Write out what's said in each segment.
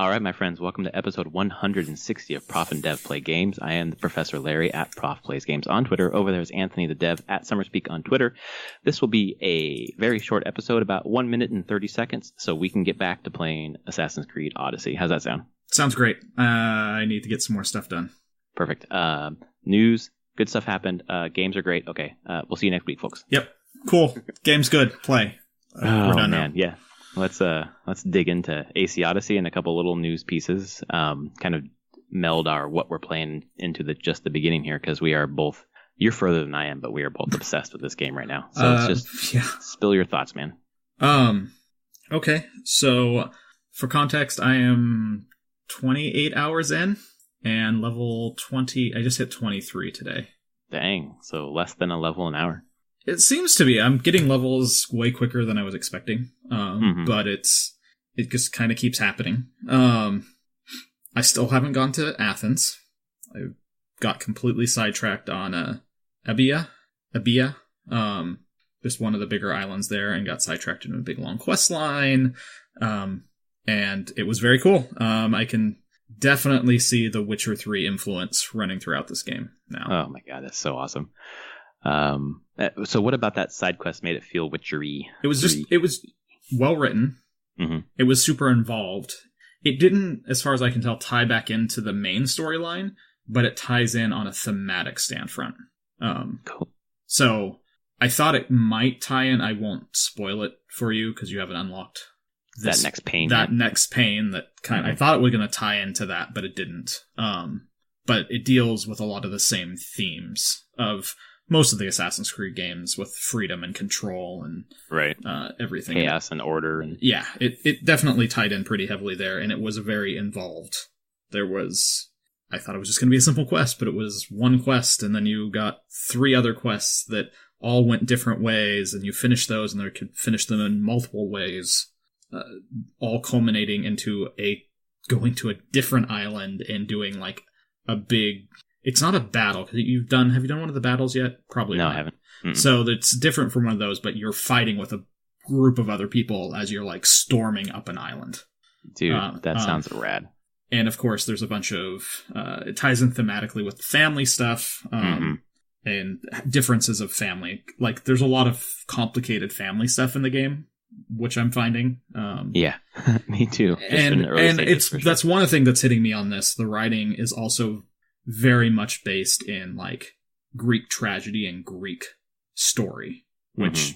All right, my friends, welcome to episode 160 of Prof and Dev Play Games. I am the Professor Larry at Prof Plays Games on Twitter. Over there is Anthony the Dev at Summerspeak on Twitter. This will be a very short episode, about 1 minute and 30 seconds, so we can get back to playing Assassin's Creed Odyssey. How's that sound? Sounds great. I need to get some more stuff done. Perfect. News, good stuff happened. Games are great. Okay, we'll see you next week, folks. Yep. Cool. Game's good. Play. We're done man. Now. Yeah. Let's dig into AC Odyssey and a couple little news pieces. Kind of meld our what we're playing into just the beginning here, because we are both. You're further than I am, but we are both obsessed with this game right now. So let's just spill your thoughts, man. Okay. So for context, I am 28 hours in and level 20. I just hit 23 today. Dang. So less than a level an hour. It seems to be. I'm getting levels way quicker than I was expecting, but it just kind of keeps happening. I still haven't gone to Athens. I got completely sidetracked on Abia, just one of the bigger islands there, and got sidetracked into a big long quest line, and it was very cool. I can definitely see the Witcher 3 influence running throughout this game now. Oh my god, that's so awesome. So what about that side quest made it feel witchery? It was well written. Mm-hmm. It was super involved. It didn't, as far as I can tell, tie back into the main storyline, but it ties in on a thematic standfront. Cool. So I thought it might tie in. I won't spoil it for you because you haven't unlocked that next pane. I thought it was going to tie into that, but it didn't. But it deals with a lot of the same themes of most of the Assassin's Creed games, with freedom and control and everything. Chaos and order. And yeah, it definitely tied in pretty heavily there, and it was very involved. I thought it was just going to be a simple quest, but it was one quest, and then you got 3 other quests that all went different ways, and you finished those, and you could finish them in multiple ways, all culminating into going to a different island and doing like a big... It's not a battle. Have you done one of the battles yet? Probably no, not. I haven't. Mm-mm. So it's different from one of those, but you're fighting with a group of other people as you're like storming up an island. Dude, that sounds rad. And of course, there's a bunch of... it ties in thematically with family stuff and differences of family. Like, there's a lot of complicated family stuff in the game, which I'm finding. Yeah, me too. And that's one of the things that's hitting me on this. The writing is also very much based in like Greek tragedy and Greek story, which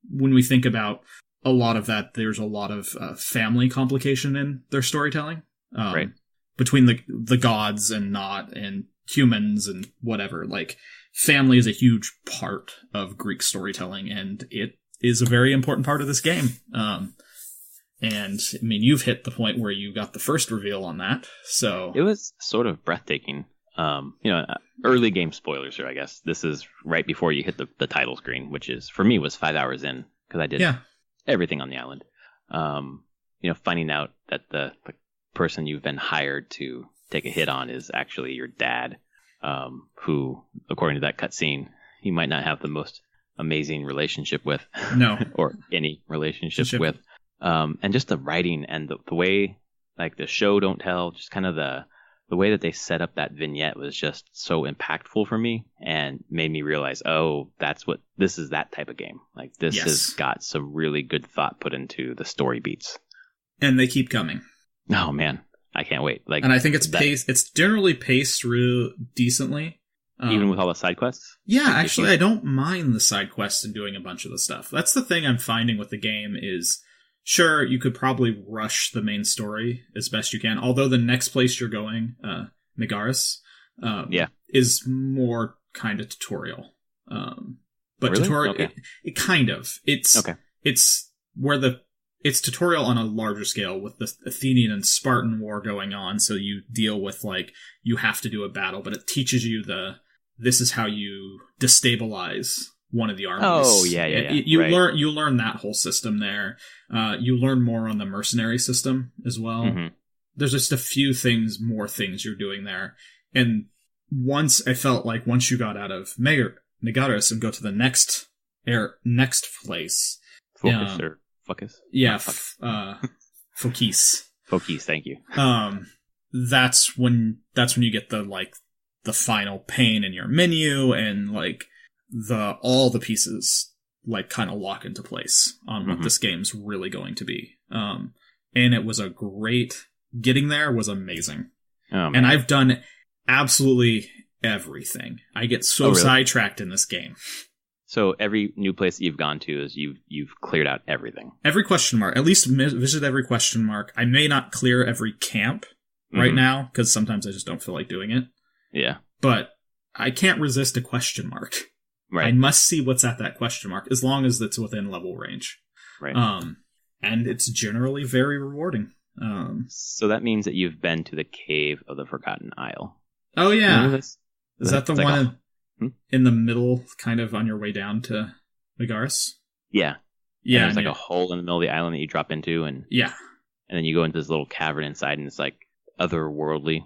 when we think about a lot of that, there's a lot of family complication in their storytelling, between the gods and not and humans and whatever. Like, family is a huge part of Greek storytelling, and it is a very important part of this game. And, I mean, you've hit the point where you got the first reveal on that, so... It was sort of breathtaking. Early game spoilers here, I guess. This is right before you hit the title screen, which is, for me, was 5 hours in, because I did everything on the island. Finding out that the person you've been hired to take a hit on is actually your dad, who, according to that cutscene, you might not have the most amazing relationship with. No. Or any relationship with. And just the writing and the way, like, the show don't tell, just kind of the way that they set up that vignette was just so impactful for me and made me realize, this is that type of game. Like, this has got some really good thought put into the story beats. And they keep coming. Oh man, I can't wait. Like, and I think it's generally paced real decently. Even with all the side quests? Yeah, actually, I don't mind the side quests and doing a bunch of the stuff. That's the thing I'm finding with the game is... Sure, you could probably rush the main story as best you can, although the next place you're going, Megaris, is more kind of tutorial. But really? tutorial, okay. it kind of. It's where it's tutorial on a larger scale with the Athenian and Spartan war going on, so you deal with, like, you have to do a battle, but it teaches you this is how you destabilize one of the armies. Oh, yeah. You learn that whole system there. You learn more on the mercenary system as well. Mm-hmm. There's just a few more things you're doing there. And I felt like once you got out of Megaris and go to the next place. Focus or Focus? Yeah, Fokis. Focus, thank you. That's when you get the final pane in your menu, and like all the pieces like kind of lock into place on what this game's really going to be. And it was getting there was amazing. Oh, and I've done absolutely everything. I get so sidetracked in this game. So every new place that you've gone to is you've cleared out everything. Every question mark. At least visit every question mark. I may not clear every camp right now, because sometimes I just don't feel like doing it. Yeah. But I can't resist a question mark. Right. I must see what's at that question mark, as long as it's within level range. Right. And it's generally very rewarding. So that means that you've been to the Cave of the Forgotten Isle. Oh, yeah. Is that the one in the middle, kind of on your way down to Megaris? Yeah. Yeah. And there's like a hole in the middle of the island that you drop into, and then you go into this little cavern inside, and it's like otherworldly,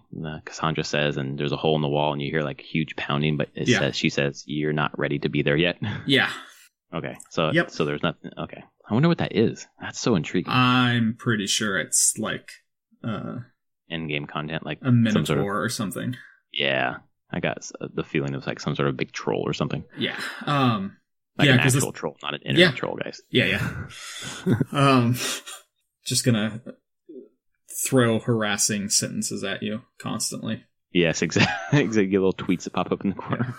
Cassandra says, and there's a hole in the wall, and you hear like huge pounding, but she says you're not ready to be there yet. Yeah. Okay. So there's nothing. Okay. I wonder what that is. That's so intriguing. I'm pretty sure it's like in-game content, like a minotaur or something. Yeah. I got the feeling it was like some sort of big troll or something. Yeah. Like an actual troll, not an internet troll, guys. Yeah. Just gonna throw harassing sentences at you constantly. Yes, exactly. Little tweets that pop up in the corner.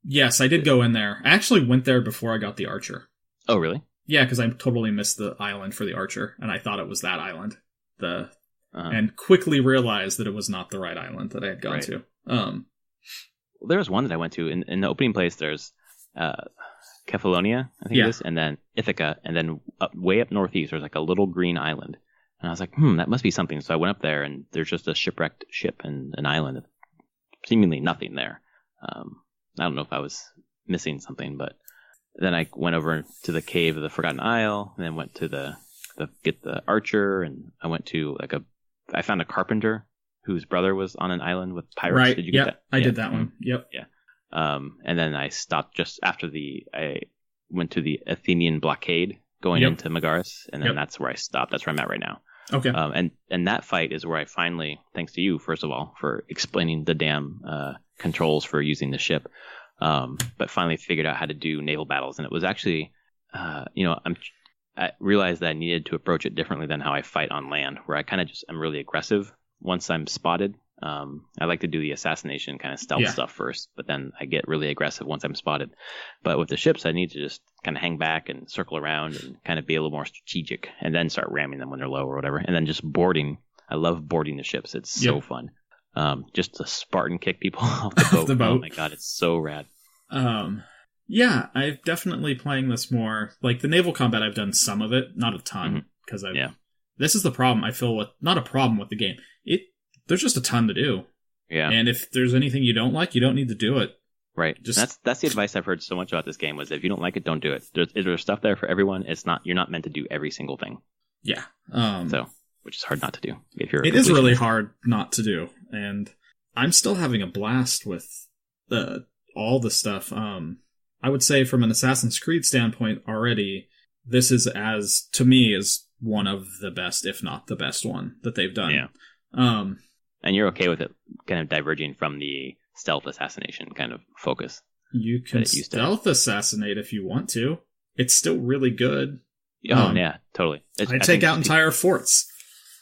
Yes, I did go in there. I actually went there before I got the archer. Oh, really? Yeah, because I totally missed the island for the archer, and I thought it was that island. And quickly realized that it was not the right island that I had gone to. Well, there was one that I went to in the opening place. There's Kefalonia, I think it is, and then Ithaca, and then way up northeast there's like a little green island. And I was like, that must be something. So I went up there, and there's just a shipwrecked ship and an island. Seemingly nothing there. I don't know if I was missing something, but then I went over to the Cave of the Forgotten Isle, and then went to get the archer, and I went to I found a carpenter whose brother was on an island with pirates. Right. Did you get that? I did that one. Yep. Yeah. And then I stopped just after I went to the Athenian blockade going into Megaris, and then that's where I stopped. That's where I'm at right now. Okay. And that fight is where I finally, thanks to you, first of all, for explaining the damn controls for using the ship, but finally figured out how to do naval battles. And it was actually, I realized that I needed to approach it differently than how I fight on land, where I kind of just am really aggressive once I'm spotted. I like to do the assassination kind of stealth stuff first, but then I get really aggressive once I'm spotted. But with the ships, I need to just kind of hang back and circle around and kind of be a little more strategic, and then start ramming them when they're low or whatever. And then just boarding. I love boarding the ships. It's so fun. Just to Spartan kick people off the boat. Oh my god, it's so rad. Yeah, I'm definitely playing this more. Like the naval combat, I've done some of it, not a ton, because this is the problem I feel with, not a problem with the game. There's just a ton to do. Yeah. And if there's anything you don't like, you don't need to do it. Right. That's the advice I've heard so much about this game, was if you don't like it, don't do it. There's stuff there for everyone. You're not meant to do every single thing. Yeah. Which is hard not to do. It is really hard not to do. And I'm still having a blast with all the stuff. I would say from an Assassin's Creed standpoint already, this is to me is one of the best, if not the best one that they've done. Yeah. And you're okay with it kind of diverging from the stealth assassination kind of focus? You can stealth assassinate if you want to. It's still really good. Oh, yeah, totally. I take out entire forts.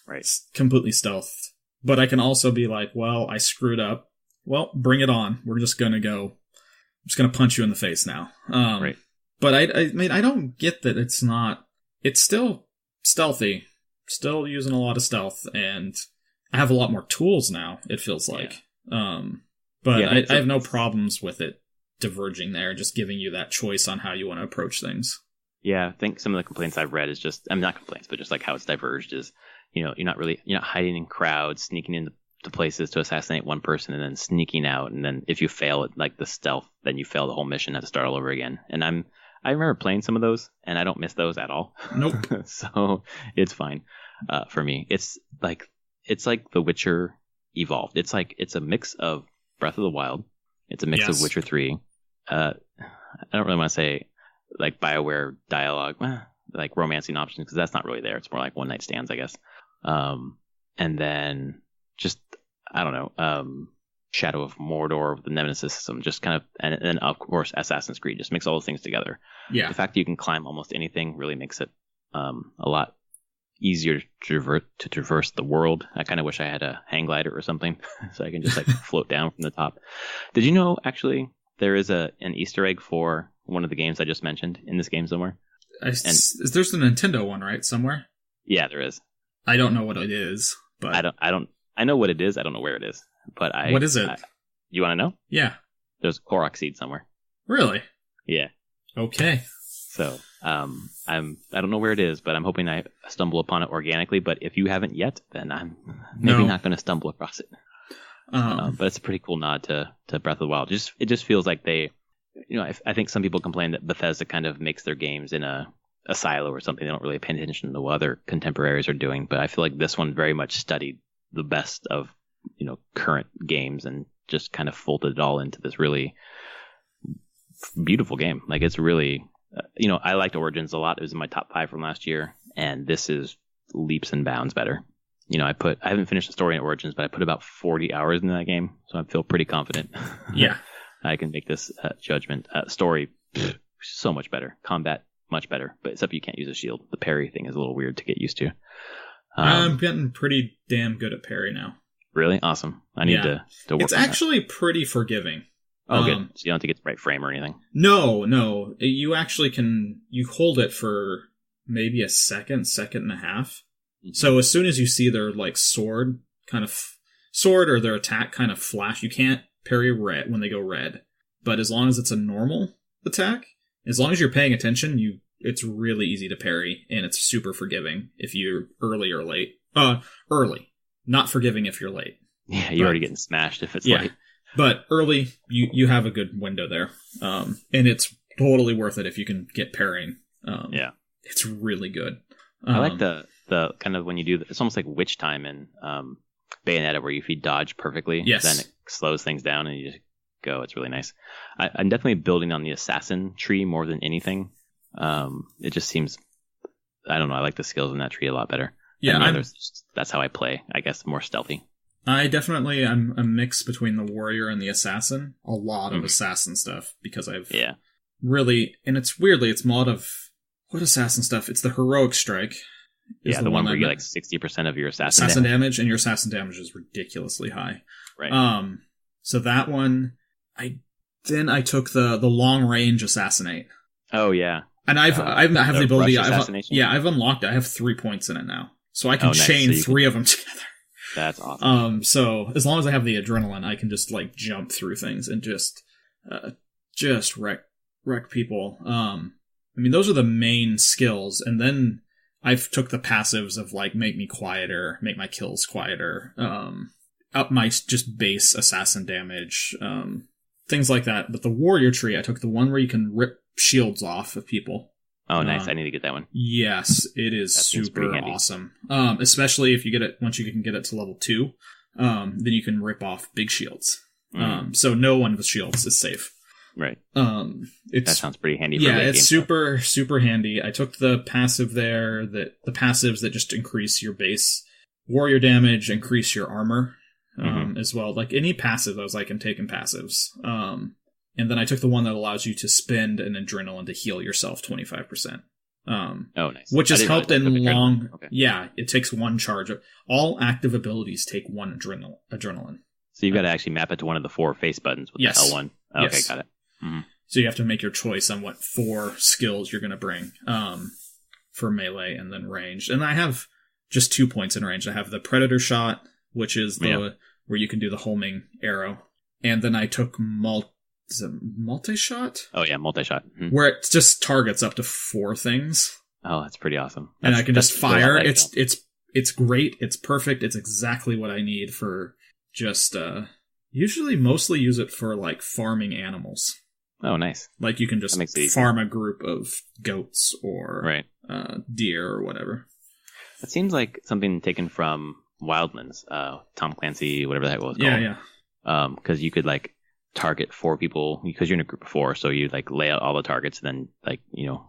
Right. It's completely stealthed. But I can also be like, well, I screwed up. Well, bring it on. We're just going to go. I'm just going to punch you in the face now. Right. But I mean, I don't get that it's not. It's still stealthy. Still using a lot of stealth, and I have a lot more tools now, it feels like. But I have no problems with it diverging there, just giving you that choice on how you want to approach things. Yeah, I think some of the complaints I've read is just, not complaints, but just like how it's diverged is, you're not hiding in crowds, sneaking into places to assassinate one person and then sneaking out. And then if you fail at like the stealth, then you fail the whole mission, have to start all over again. And I remember playing some of those, and I don't miss those at all. Nope. So it's fine for me. It's like The Witcher evolved. It's a mix of Breath of the Wild. It's a mix of Witcher 3. I don't really want to say like BioWare dialogue. like romancing options, because that's not really there. It's more like one night stands, I guess. And then just, I don't know, Shadow of Mordor with the Nemesis system, just kind of, and then of course Assassin's Creed just makes all those things together. Yeah. The fact that you can climb almost anything really makes it a lot easier to traverse the world. I kind of wish I had a hang glider or something so I can just like float down from the top. Did you know actually there is an Easter egg for one of the games I just mentioned in this game somewhere? There's the Nintendo one, right, somewhere? Yeah, there is. I don't know what it is, but I know what it is. I don't know where it is, but what is it? You want to know? Yeah. There's a Korok seed somewhere. Really? Yeah. Okay. So, I don't know where it is, but I'm hoping I stumble upon it organically. But if you haven't yet, then I'm maybe not going to stumble across it. But it's a pretty cool nod to Breath of the Wild. It just feels like they, I think some people complain that Bethesda kind of makes their games in a silo or something. They don't really pay attention to what other contemporaries are doing. But I feel like this one very much studied the best of, current games and just kind of folded it all into this really beautiful game. Like it's really, I liked Origins a lot. It was in my top 5 from last year, and this is leaps and bounds better. I haven't finished the story in Origins, but I put about 40 hours into that game, so I feel pretty confident. Yeah. I can make this judgment. Story, so much better. Combat, much better. But except you can't use a shield. The parry thing is a little weird to get used to. I'm getting pretty damn good at parry now. Really? Awesome. I need to work It's on actually pretty forgiving. Oh, good. So you don't have to get the right frame or anything? No. You actually you hold it for maybe a second and a half. Mm-hmm. So as soon as you see their like sword or their attack kind of flash, you can't parry red when they go red. But as long as it's a normal attack, as long as you're paying attention, it's really easy to parry, and it's super forgiving if you're early or late. Early. Not forgiving if you're late. Yeah, you're already getting smashed if it's late. But early, you have a good window there. And it's totally worth it if you can get parrying. Yeah. It's really good. I like the kind of when you do, it's almost like witch time in Bayonetta, where if you dodge perfectly, then it slows things down and you just go. It's really nice. I'm definitely building on the assassin tree more than anything. It just seems, I don't know, I like the skills in that tree a lot better. Yeah, that's how I play. I guess more stealthy. I'm a mix between the warrior and the assassin. A lot of assassin stuff because I've really, and it's weirdly, it's a lot of what assassin stuff. It's the heroic strike. Yeah, the one where you get like 60% of your assassin damage, and your assassin damage is ridiculously high. Right. So that one, I took the long range assassinate. Oh yeah. And I have the ability. I've unlocked it. I have 3 points in it now, so I can chain 3 of them together. That's awesome. So as long as I have the adrenaline, I can just like jump through things and just wreck people. I mean, those are the main skills, and then I've took the passives of like make me quieter, make my kills quieter, up my just base assassin damage, things like that. But the warrior tree, I took the one where you can rip shields off of people. Oh, nice. I need to get that one. Yes, it is super awesome. Especially if you get it, once you can get it to level 2, then you can rip off big shields. So no one with shields is safe. Right. That sounds pretty handy. Yeah, it's super, super handy. I took the passive there, the passives that just increase your base warrior damage, increase your armor, as well. Like any passive, I was like, I'm taking passives. And then I took the one that allows you to spend an adrenaline to heal yourself 25%. Nice. Which has helped in long... Okay. Yeah, it takes 1 charge. All active abilities take 1 adrenaline. So you've got to actually map it to one of the 4 face buttons with the L1. Okay, yes. Got it. Mm-hmm. So you have to make your choice on what 4 skills you're going to bring for melee and then ranged. And I have just 2 points in range. I have the Predator Shot, which is where you can do the homing arrow. And then I took multi-shot? Oh yeah, multi-shot. Mm-hmm. Where it just targets up to 4 things. Oh, that's pretty awesome. And I can just fire. It's great. It's perfect. It's exactly what I need for just usually mostly use it for like farming animals. Oh, nice. Like you can just farm a group of goats or deer or whatever. That seems like something taken from Wildlands, Tom Clancy, whatever that was called. Yeah. Because you could like target 4 people because you're in a group of 4, so you like lay out all the targets and then like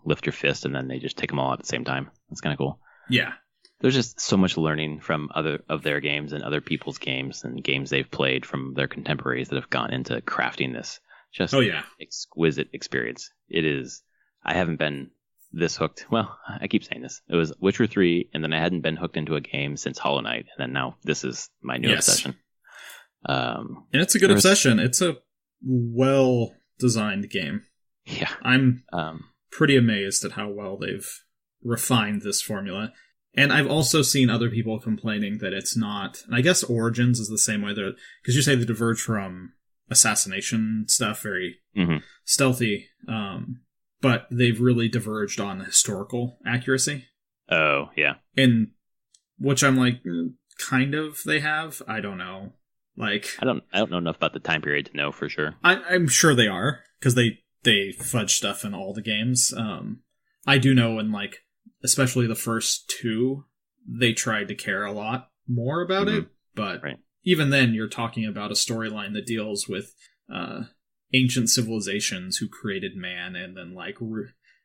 lift your fist and then they just take them all at the same time. That's kind of cool. Yeah, there's just so much learning from other of their games and other people's games and games they've played from their contemporaries that have gone into crafting this just exquisite experience. It is. I haven't been this hooked. Well, I keep saying this. It was Witcher 3, and then I hadn't been hooked into a game since Hollow Knight, and then now this is my new obsession. And it's a good obsession. It's a well-designed game. Yeah. I'm pretty amazed at how well they've refined this formula. And I've also seen other people complaining that it's not... And I guess Origins is the same way. Because you say they diverge from assassination stuff, very stealthy. But they've really diverged on historical accuracy. Oh, yeah. In which I'm like, kind of they have. I don't know. Like I don't know enough about the time period to know for sure. I'm sure they are, because they fudge stuff in all the games. I do know in like especially the first 2, they tried to care a lot more about it. But even then, you're talking about a storyline that deals with ancient civilizations who created man, and then like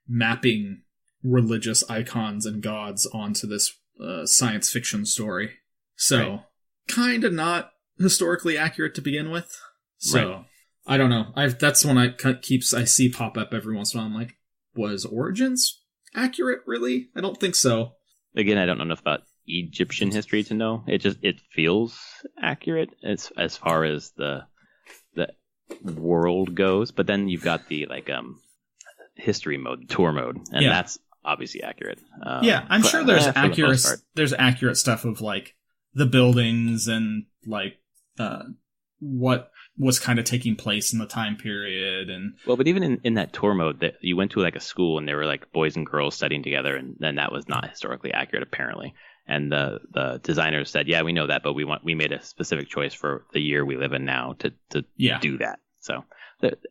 mapping religious icons and gods onto this science fiction story. So kind of not historically accurate to begin with. So I don't know. That's one I see pop up every once in a while. I'm like, was Origins accurate? Really? I don't think so. Again, I don't know enough about Egyptian history to know. It feels accurate as far as the world goes, but then you've got the like history mode, tour mode, and that's obviously accurate. I'm sure there's accurate stuff of like the buildings and like what was kind of taking place in the time period. And but even in that tour mode, that you went to like a school and there were like boys and girls studying together, and then that was not historically accurate apparently. And the designers said, yeah, we know that, but we made a specific choice for the year we live in now to do that. So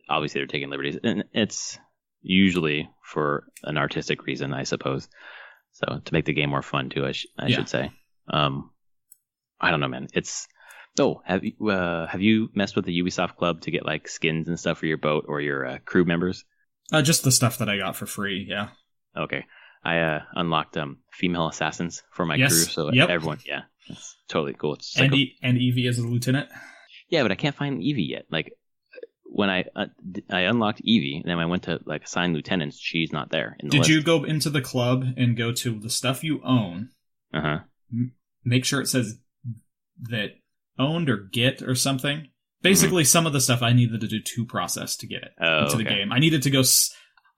obviously they're taking liberties, and it's usually for an artistic reason, I suppose. So to make the game more fun too, I should say. I don't know, man. Have you messed with the Ubisoft Club to get like skins and stuff for your boat or your crew members? Just the stuff that I got for free. Yeah. Okay. I unlocked female assassins for my crew, so everyone, it's totally cool. It's and Evie as a lieutenant. Yeah, but I can't find Evie yet. Like when I unlocked Evie, and then I went to like assign lieutenants, she's not there. Did you go into the club and go to the stuff you own? Make sure it says that owned or get or something. Basically, some of the stuff I needed to do to process to get it into the game. I needed to go.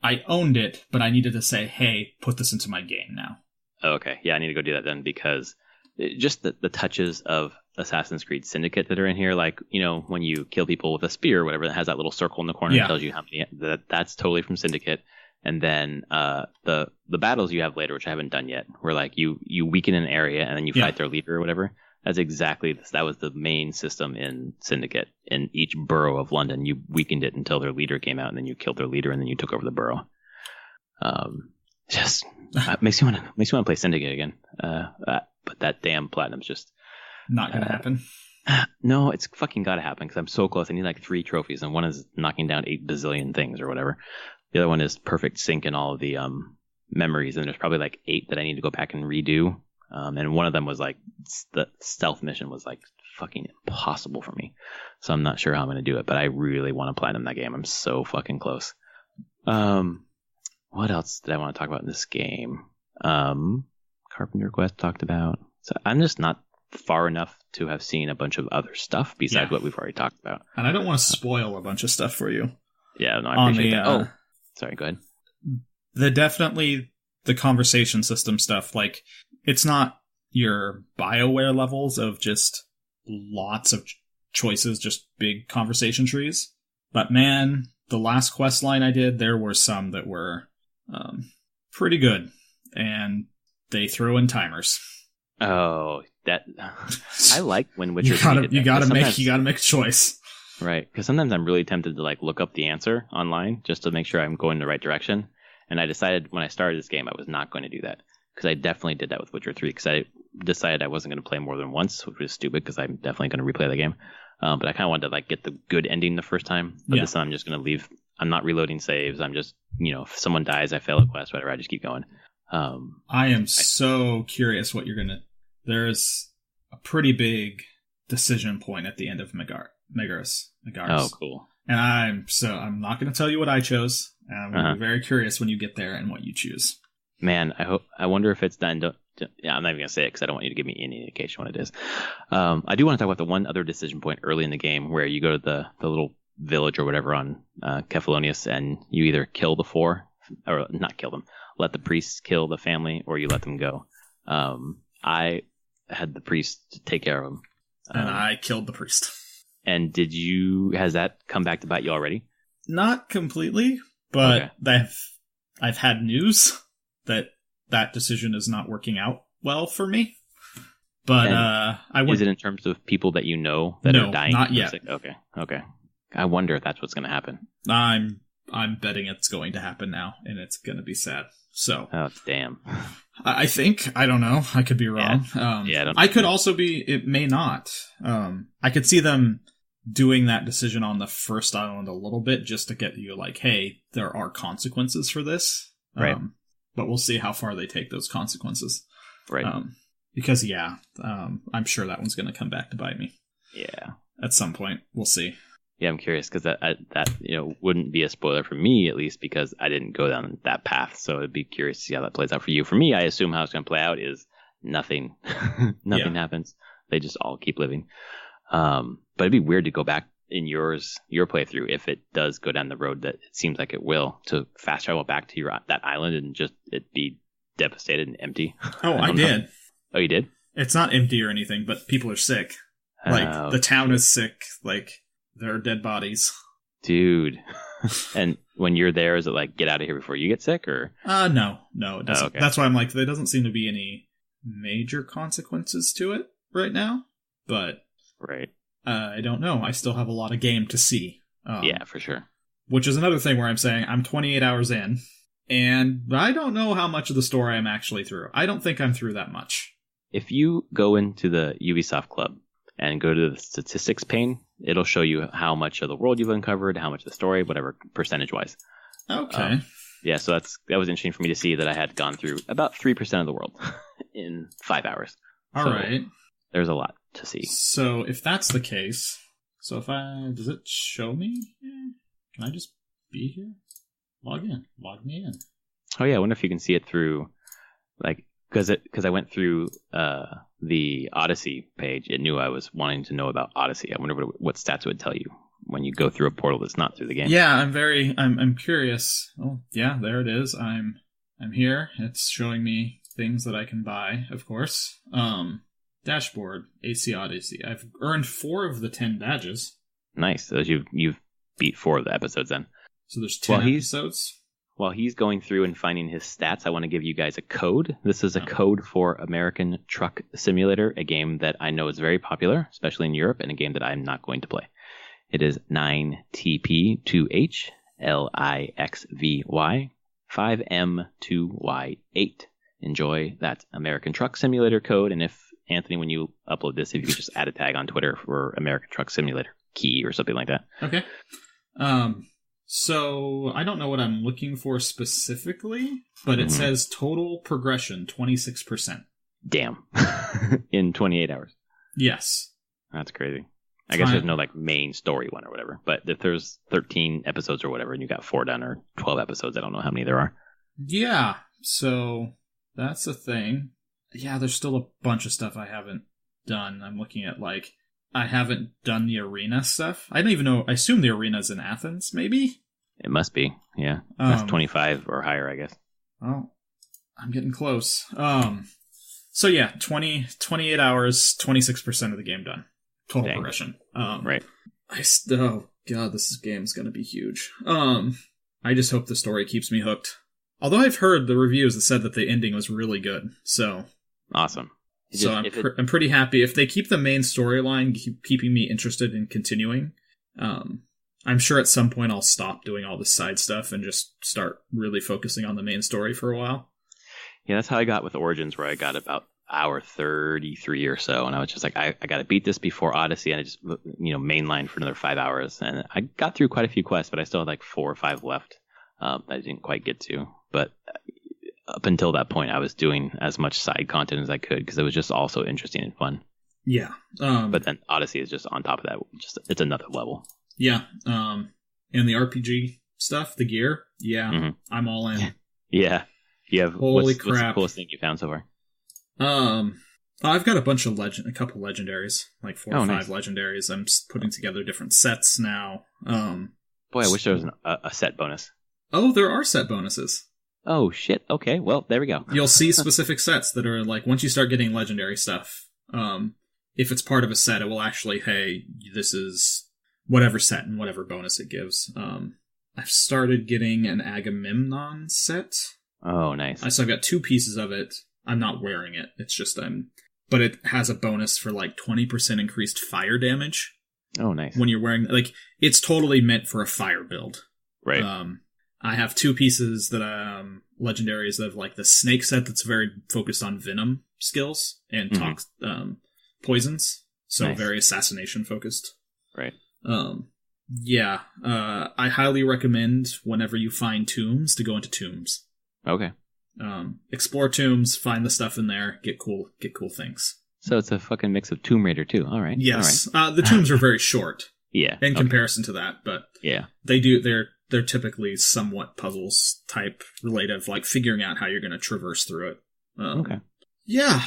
I owned it, but I needed to say, hey, put this into my game now. Okay. Yeah, I need to go do that then, because just the touches of Assassin's Creed Syndicate that are in here, like, when you kill people with a spear or whatever, that has that little circle in the corner that tells you how many, that's totally from Syndicate. And then the battles you have later, which I haven't done yet, where like you weaken an area and then you fight their leader or whatever. That's exactly this. That was the main system in Syndicate. In each borough of London, you weakened it until their leader came out, and then you killed their leader, and then you took over the borough. Just makes you want to play Syndicate again. But that damn platinum's just not gonna happen. No, it's fucking gotta happen, because I'm so close. I need like 3 trophies, and one is knocking down 8 bazillion things or whatever. The other one is perfect sync in all of the memories, and there's probably like 8 that I need to go back and redo. And one of them was like the stealth mission was like fucking impossible for me. So I'm not sure how I'm going to do it, but I really want to platinum that game. I'm so fucking close. What else did I want to talk about in this game? Carpenter Quest talked about. So I'm just not far enough to have seen a bunch of other stuff besides what we've already talked about. And I don't want to spoil a bunch of stuff for you. Yeah, no, I appreciate that. Sorry, go ahead. The conversation system stuff, like, it's not your BioWare levels of just lots of choices, just big conversation trees. But man, the last quest line I did, there were some that were pretty good, and they throw in timers. Oh, that I like when Witcher. You gotta make a choice, right? Because sometimes I'm really tempted to like look up the answer online just to make sure I'm going the right direction. And I decided when I started this game, I was not going to do that, because I definitely did that with Witcher 3, because I decided I wasn't going to play more than once, which was stupid, because I'm definitely going to replay the game. But I kind of wanted to like get the good ending the first time. But this time I'm just going to leave. I'm not reloading saves. I'm just, if someone dies, I fail a quest, whatever, I just keep going. I am so curious what you're going to... There's a pretty big decision point at the end of Megaris. Oh, cool. And I'm not going to tell you what I chose. I'm going to be very curious when you get there and what you choose. Man, I wonder if it's done. I'm not even going to say it because I don't want you to give me any indication what it is. I do want to talk about the one other decision point early in the game where you go to the little village or whatever on Kephalonius, and you either kill the four, or not kill them, let the priests kill the family, or you let them go. I had the priest take care of them. And I killed the priest. And has that come back to bite you already? Not completely, but I've had news that decision is not working out well for me. But is it in terms of people that you know that are dying? Not yet. Okay. I wonder if that's what's going to happen. I'm betting it's going to happen now, and it's going to be sad. So. Oh, damn. I think. I don't know. I could be wrong. I could also be. It may not. I could see them doing that decision on the first island a little bit just to get you like, hey, there are consequences for this. Right. But we'll see how far they take those consequences. Right. Because, I'm sure that one's going to come back to bite me. Yeah. At some point. We'll see. Yeah, I'm curious because that wouldn't be a spoiler for me, at least, because I didn't go down that path. So it'd be curious to see how that plays out for you. For me, I assume how it's going to play out is nothing. Nothing happens. They just all keep living. But it'd be weird to go back in your playthrough if it does go down the road that it seems like it will, to fast travel back to that island and just it be devastated and empty. Oh, I did. Oh, you did? It's not empty or anything, but people are sick. Like, the town is sick. Like, there are dead bodies. Dude. And when you're there, is it like, get out of here before you get sick, or? No, it doesn't. Okay. That's why I'm like, there doesn't seem to be any major consequences to it right now, but right. I don't know. I still have a lot of game to see. Yeah, for sure. Which is another thing where I'm saying I'm 28 hours in, and I don't know how much of the story I'm actually through. I don't think I'm through that much. If you go into the Ubisoft Club and go to the statistics pane, it'll show you how much of the world you've uncovered, how much of the story, whatever, percentage-wise. Okay. Yeah, so that was interesting for me to see that I had gone through about 3% of the world in 5 hours. All right. There's a lot to see. So if that's the case, does it show me? Can I just be here? Log me in. Oh yeah, I wonder if you can see it through, like, because I went through the Odyssey page. It knew I was wanting to know about Odyssey. I wonder what stats it would tell you when you go through a portal that's not through the game. Yeah, I'm curious. Oh yeah, there it is. I'm here. It's showing me things that I can buy, of course. Dashboard, AC Odyssey. I've earned 4 of the 10 badges. Nice. So you've beat 4 of the episodes then. So there's 10 episodes. While he's going through and finding his stats, I want to give you guys a code. This is a code for American Truck Simulator, a game that I know is very popular, especially in Europe, and a game that I'm not going to play. It is 9TP2HLIXVY 5M2Y8. Enjoy that American Truck Simulator code, and if Anthony, when you upload this, if you could just add a tag on Twitter for American Truck Simulator key or something like that. Okay. So I don't know what I'm looking for specifically, but it says total progression 26%. Damn. In 28 hours. Yes. That's crazy. I guess there's no like main story one or whatever, but if there's 13 episodes or whatever and you got 4 done, or 12 episodes, I don't know how many there are. Yeah. So that's a thing. Yeah, there's still a bunch of stuff I haven't done. I'm looking at, like, I haven't done the arena stuff. I don't even know. I assume the arena's in Athens, maybe? It must be, yeah. That's 25 or higher, I guess. Oh, I'm getting close. So yeah, 28 hours, 26% of the game done. Total progression. Right. Oh, God, this game's gonna be huge. I just hope the story keeps me hooked. Although I've heard the reviews that said that the ending was really good, so... Awesome. I'm pretty happy. If they keep the main storyline keeping me interested in continuing, I'm sure at some point I'll stop doing all this side stuff and just start really focusing on the main story for a while. Yeah, that's how I got with Origins, where I got about hour 33 or so, and I was just like, I got to beat this before Odyssey, and I just mainlined for another 5 hours, and I got through quite a few quests, but I still had like 4 or 5 left that I didn't quite get to. But up until that point, I was doing as much side content as I could because it was just also interesting and fun. Yeah. But then Odyssey is just on top of that. Just it's another level. Yeah. And the RPG stuff, the gear. Yeah. I'm all in. Yeah. You have Holy crap. What's the coolest thing you found so far? I've got a bunch of a couple legendaries, like 4 or 5 legendaries. I'm just putting together different sets now. Boy, I wish there was a set bonus. Oh, there are set bonuses. Oh, shit. Okay, well, there we go. You'll see specific sets that are like, once you start getting legendary stuff, if it's part of a set, it will actually, hey, this is whatever set and whatever bonus it gives. I've started getting an Agamemnon set. Oh, nice. So I've got 2 pieces of it. I'm not wearing it. It's just but it has a bonus for like 20% increased fire damage. Oh, nice. When you're wearing, like, it's totally meant for a fire build. Right. I have 2 pieces that legendaries of like the snake set that's very focused on venom skills and poisons. So nice. Very assassination focused. Right. Yeah. I highly recommend whenever you find tombs to go into tombs. Okay. Explore tombs, find the stuff in there, get cool things. So it's a fucking mix of Tomb Raider too. All right. Yes. All right. The tombs are very short. Yeah. In comparison to that, but yeah, they're typically somewhat puzzles type related, like figuring out how you're going to traverse through it. Okay. Yeah.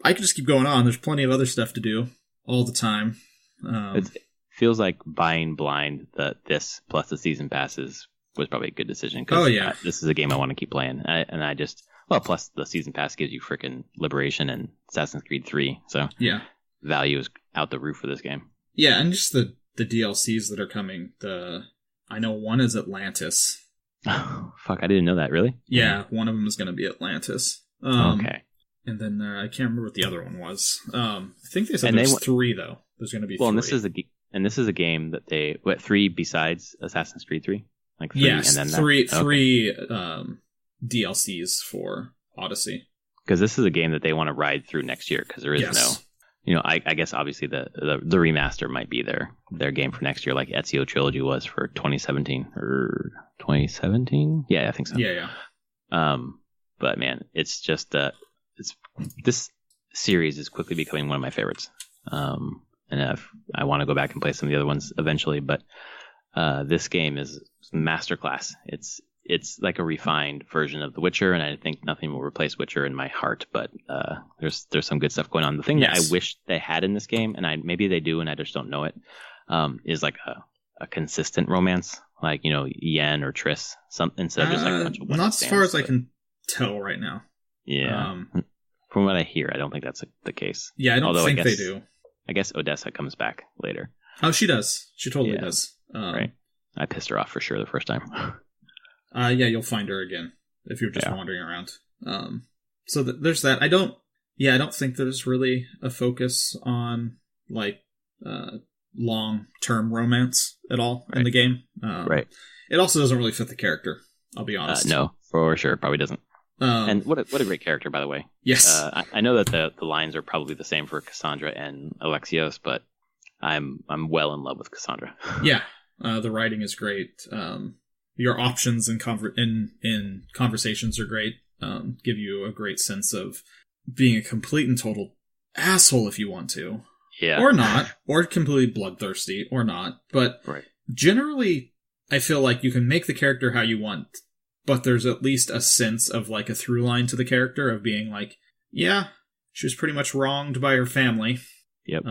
I could just keep going on. There's plenty of other stuff to do all the time. It feels like buying blind this plus the season passes was probably a good decision. Oh, yeah. This is a game I want to keep playing. Plus the season pass gives you freaking Liberation and Assassin's Creed 3. So yeah, value is out the roof for this game. Yeah, and just the DLCs that are coming. I know one is Atlantis. Oh, fuck, I didn't know that, really? Yeah, one of them is going to be Atlantis. Okay. And then I can't remember what the other one was. I think they said there's 3, though. There's going to be 3. Well, and this is a game that 3 besides Assassin's Creed 3? Like 3, yes, and then three DLCs for Odyssey. Because this is a game that they want to ride through next year, because there is no... I guess obviously the remaster might be their game for next year, like Ezio Trilogy was for 2017 or 2017. Yeah, I think so. Yeah. But man, it's just this series is quickly becoming one of my favorites. And I want to go back and play some of the other ones eventually, but this game is masterclass. It's like a refined version of The Witcher, and I think nothing will replace Witcher in my heart, but there's some good stuff going on. The thing that I wish they had in this game, and maybe they do and I just don't know it, is like a consistent romance, like, Yen or Triss, instead of just like a bunch of not as far as I can tell right now. Yeah. From what I hear, I don't think that's the case. Yeah, I don't think they do. I guess Odessa comes back later. Oh, she does. She totally does. Right. I pissed her off for sure the first time. Yeah, you'll find her again if you're just wandering around. So there's that. I don't think there's really a focus on like long-term romance at all in the game. Right. It also doesn't really fit the character. I'll be honest. No, for sure, probably doesn't. And what a great character, by the way. Yes. I know that the lines are probably the same for Cassandra and Alexios, but I'm well in love with Cassandra. Yeah. The writing is great. Your options in conversations are great. Give you a great sense of being a complete and total asshole if you want to. Yeah. Or not. Or completely bloodthirsty. Or not. But generally, I feel like you can make the character how you want, but there's at least a sense of like a through line to the character of being like, yeah, she was pretty much wronged by her family. Yep.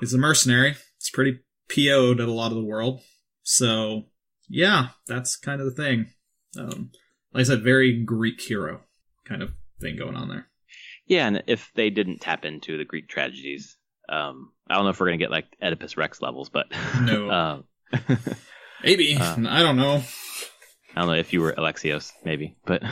Is a mercenary. It's pretty PO'd at a lot of the world. So, yeah, that's kind of the thing. Like I said, very Greek hero kind of thing going on there. Yeah, and if they didn't tap into the Greek tragedies, I don't know if we're going to get like Oedipus Rex levels, but... No. Maybe. I don't know. I don't know if you were Alexios, maybe, but...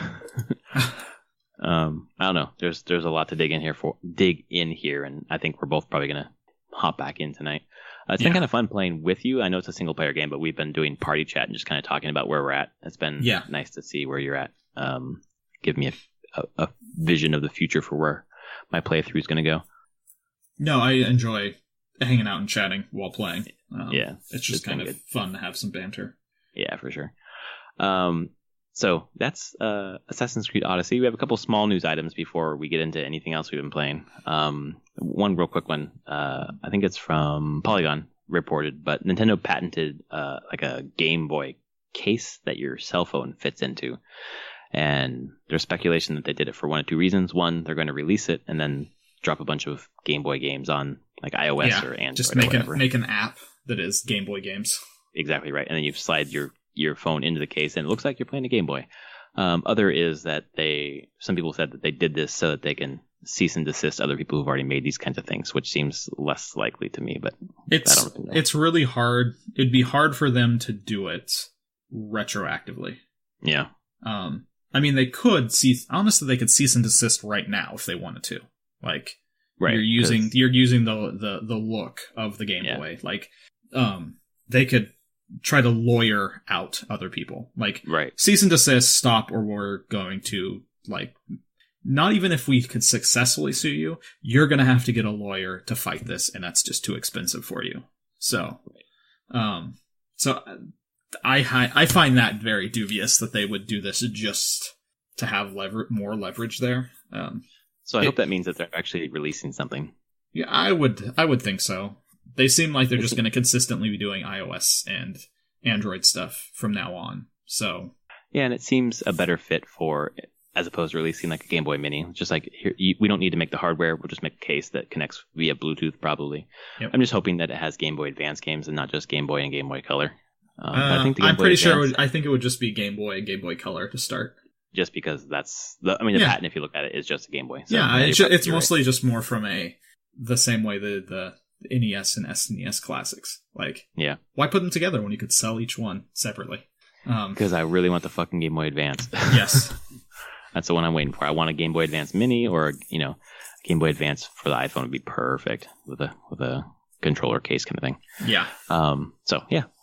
I don't know. There's a lot to dig in here, and I think we're both probably going to hop back in tonight. It's been kind of fun playing with you. I know it's a single player game, but we've been doing party chat and just kind of talking about where we're at. It's been nice to see where you're at. Give me a vision of the future for where my playthrough is going to go. No, I enjoy hanging out and chatting while playing. It's just kind of fun to have some banter. Yeah, for sure. So that's Assassin's Creed Odyssey. We have a couple small news items before we get into anything else we've been playing. One real quick one. I think it's from Polygon reported, but Nintendo patented like a Game Boy case that your cell phone fits into. And there's speculation that they did it for one of two reasons. One, they're going to release it and then drop a bunch of Game Boy games on like iOS or Android. Just make an app that is Game Boy games. Exactly right. And then you slide your phone into the case and it looks like you're playing a Game Boy. Other is that some people said that they did this so that they can cease and desist other people who've already made these kinds of things, which seems less likely to me, but I don't really know. It's really hard. It'd be hard for them to do it retroactively. Yeah. I mean, they could honestly, they could cease and desist right now if they wanted to. Like, right, you're using the look of the Game Boy. Like, they could try to lawyer out other people. Like, cease and desist, stop, or we're going to, like, not even if we could successfully sue you, you're going to have to get a lawyer to fight this, and that's just too expensive for you. So, I find that very dubious that they would do this just to have more leverage there. So I hope that means that they're actually releasing something. Yeah, I would think so. They seem like they're just going to consistently be doing iOS and Android stuff from now on. So yeah, and it seems a better fit as opposed to releasing like a Game Boy Mini. Just like we don't need to make the hardware; we'll just make a case that connects via Bluetooth, probably. Yep. I'm just hoping that it has Game Boy Advance games and not just Game Boy and Game Boy Color. I'm pretty sure. I think it would just be Game Boy and Game Boy Color to start. Just because that's the patent, if you look at it, is just a Game Boy. So it's mostly just more from the same way the NES and SNES classics. Like, why put them together when you could sell each one separately? Because I really want the fucking Game Boy Advance. Yes. That's the one I'm waiting for. I want a Game Boy Advance Mini or, a Game Boy Advance for the iPhone would be perfect with a controller case kind of thing. Yeah.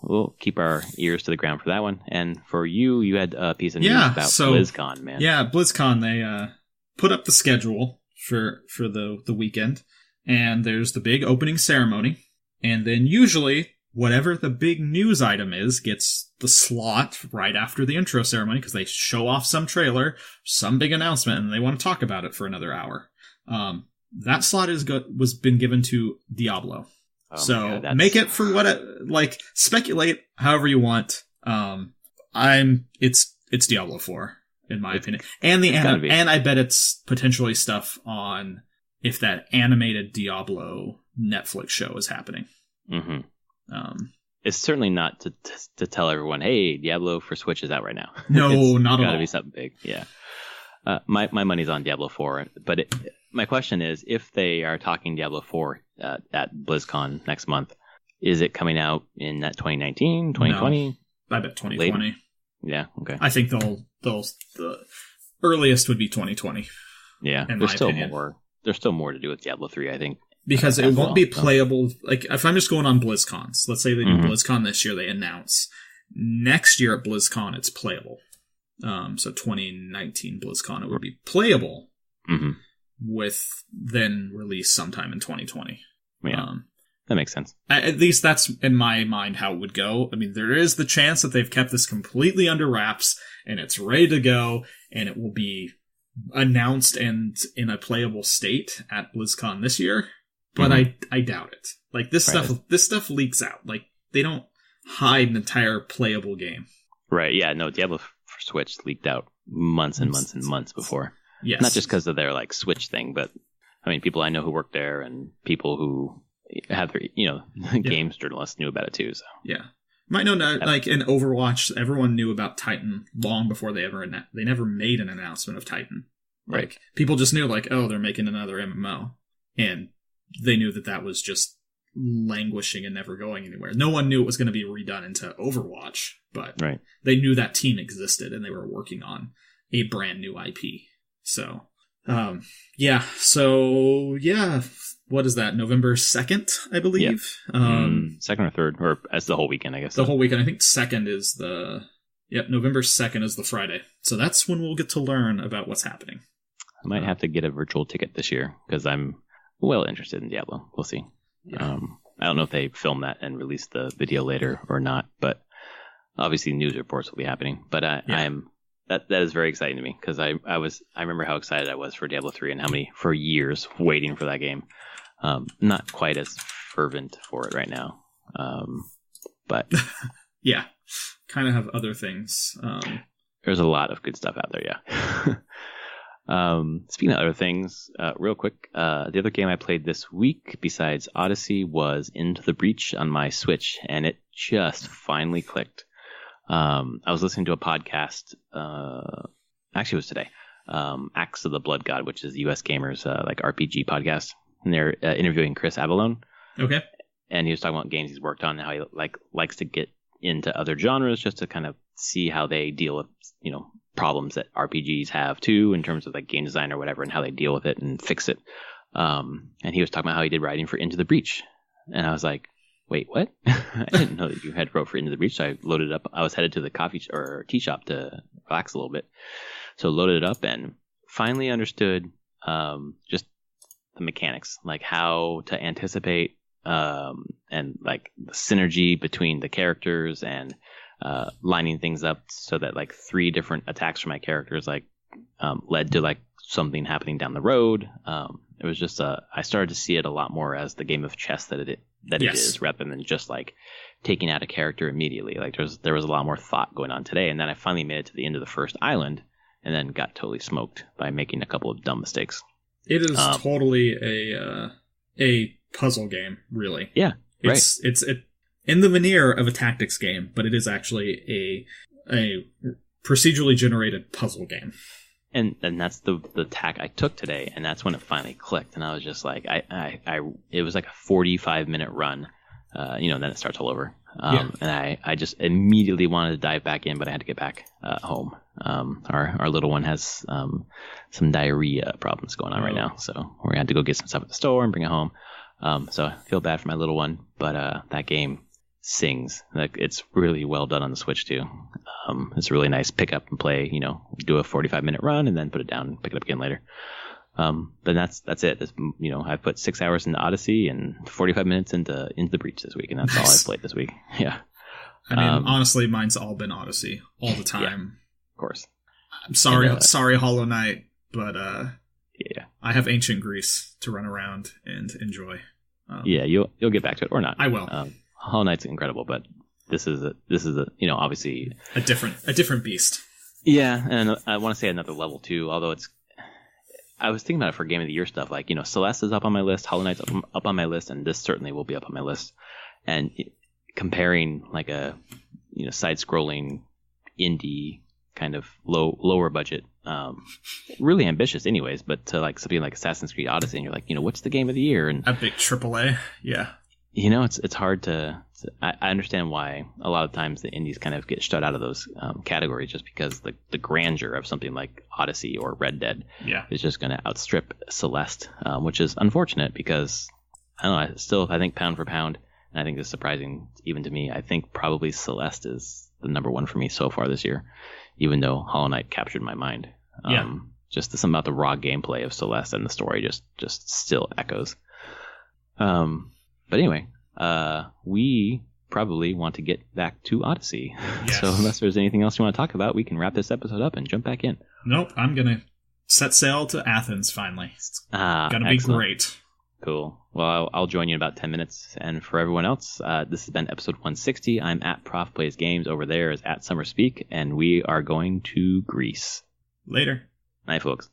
We'll keep our ears to the ground for that one. And for you had a piece of news about BlizzCon, man. Yeah, BlizzCon, they put up the schedule for the weekend, and there's the big opening ceremony, and then usually whatever the big news item is gets the slot right after the intro ceremony because they show off some trailer, some big announcement, and they want to talk about it for another hour. That slot was been given to Diablo. So make it for speculate however you want. It's Diablo 4 in my opinion, and I bet it's potentially stuff on if that animated Diablo Netflix show is happening. Mm-hmm. It's certainly not to tell everyone, hey, Diablo for Switch is out right now. No, not at all. Got to be something big. Yeah. My money's on Diablo 4, but my question is, if they are talking Diablo 4 at BlizzCon next month, is it coming out in that 2019, 2020? No, I bet 2020. Later? Yeah, okay. I think the earliest would be 2020. Yeah, there's still more to do with Diablo 3, I think. Because it won't be playable. Like, if I'm just going on BlizzCons, let's say they do BlizzCon this year, they announce. Next year at BlizzCon, it's playable. So 2019 BlizzCon, it would be playable with then release sometime in 2020. Yeah, that makes sense. At least that's in my mind how it would go. I mean, there is the chance that they've kept this completely under wraps and it's ready to go and it will be announced and in a playable state at BlizzCon this year. But I doubt it. Like, this stuff leaks out. Like, they don't hide an entire playable game. Right, yeah, no, Diablo for Switch leaked out months and months and months before. Yes. Not just because of their, like, Switch thing, but, I mean, people I know who work there and people who have their, games journalists knew about it too, so. Yeah. Might know, like, in Overwatch, everyone knew about Titan long before they never made an announcement of Titan. Right. Like, people just knew, like, oh, they're making another MMO. And they knew that was just languishing and never going anywhere. No one knew it was going to be redone into Overwatch, but they knew that team existed and they were working on a brand new IP. So, what is that? November 2nd, I believe. Second or third, or as the whole weekend, I guess. The whole weekend. I think 2nd is November 2nd is the Friday. So that's when we'll get to learn about what's happening. I might have to get a virtual ticket this year because I'm well interested in Diablo. We'll see. Yeah. I don't know if they film that and release the video later or not, but obviously news reports will be happening. But that is very exciting to me because I remember how excited I was for Diablo 3 and how many for years waiting for that game. Not quite as fervent for it right now, but yeah, kind of have other things. There's a lot of good stuff out there. Yeah. Speaking of other things, real quick, the other game I played this week besides Odyssey was Into the Breach on my Switch, and it just finally clicked. I was listening to a podcast, actually it was today, Axe of the Blood God, which is the US Gamers like RPG podcast, and they're interviewing Chris Avallone. Okay. And he was talking about games he's worked on and how he likes to get into other genres just to kind of see how they deal with, problems that RPGs have too, in terms of like game design or whatever, and how they deal with it and fix it. And he was talking about how he did writing for Into the Breach. And I was like, wait, what? I didn't know that you had wrote for Into the Breach. So I loaded it up. I was headed to the coffee or tea shop to relax a little bit. So loaded it up and finally understood just the mechanics, like how to anticipate and like the synergy between the characters and lining things up so that like 3 different attacks from my characters led to like something happening down the road. It was just I started to see it a lot more as the game of chess that it is, rather than just like taking out a character immediately. Like there was a lot more thought going on today, and then I finally made it to the end of the first island, and then got totally smoked by making a couple of dumb mistakes. It is totally a puzzle game, really. Yeah, it's in the veneer of a tactics game, but it is actually a procedurally generated puzzle game. And that's the tack I took today, and that's when it finally clicked. And I was just like, it was like a 45-minute run, and then it starts all over. And I just immediately wanted to dive back in, but I had to get back home. Our little one has some diarrhea problems going on right now, so we had to go get some stuff at the store and bring it home. So I feel bad for my little one, but that game sings. Like, it's really well done on the Switch too. It's a really nice pick up and play, do a 45-minute run and then put it down and pick it up again later. But that's it. I put 6 hours into Odyssey and 45 minutes into the Breach this week, and that's all I've played this week. Yeah. I mean, honestly, mine's all been Odyssey all the time. Yeah, of course. I'm sorry, Hollow Knight, but I have ancient Greece to run around and enjoy. You'll get back to it or not. I will. Hollow Knight's incredible, but this is obviously a different beast. Yeah, and I want to say another level too. Although I was thinking about it for Game of the Year stuff. Like, Celeste is up on my list, Hollow Knight's up on my list, and this certainly will be up on my list. And comparing like a side-scrolling indie kind of lower budget, really ambitious anyways, but to like something like Assassin's Creed Odyssey, and you're like, what's the Game of the Year? And a big AAA, yeah. It's hard to I understand why a lot of times the indies kind of get shut out of those categories, just because the grandeur of something like Odyssey or Red Dead is just going to outstrip Celeste, which is unfortunate because, I don't know, I think pound for pound, and I think it's surprising even to me, I think probably Celeste is the number one for me so far this year, even though Hollow Knight captured my mind. Just something about the raw gameplay of Celeste and the story just still echoes. But anyway, we probably want to get back to Odyssey. Yes. So unless there's anything else you want to talk about, we can wrap this episode up and jump back in. Nope, I'm going to set sail to Athens finally. It's going to be great. Cool. Well, I'll join you in about 10 minutes. And for everyone else, this has been episode 160. I'm at Prof Plays Games. Over there is at Summer Speak, and we are going to Greece. Later. Night, folks.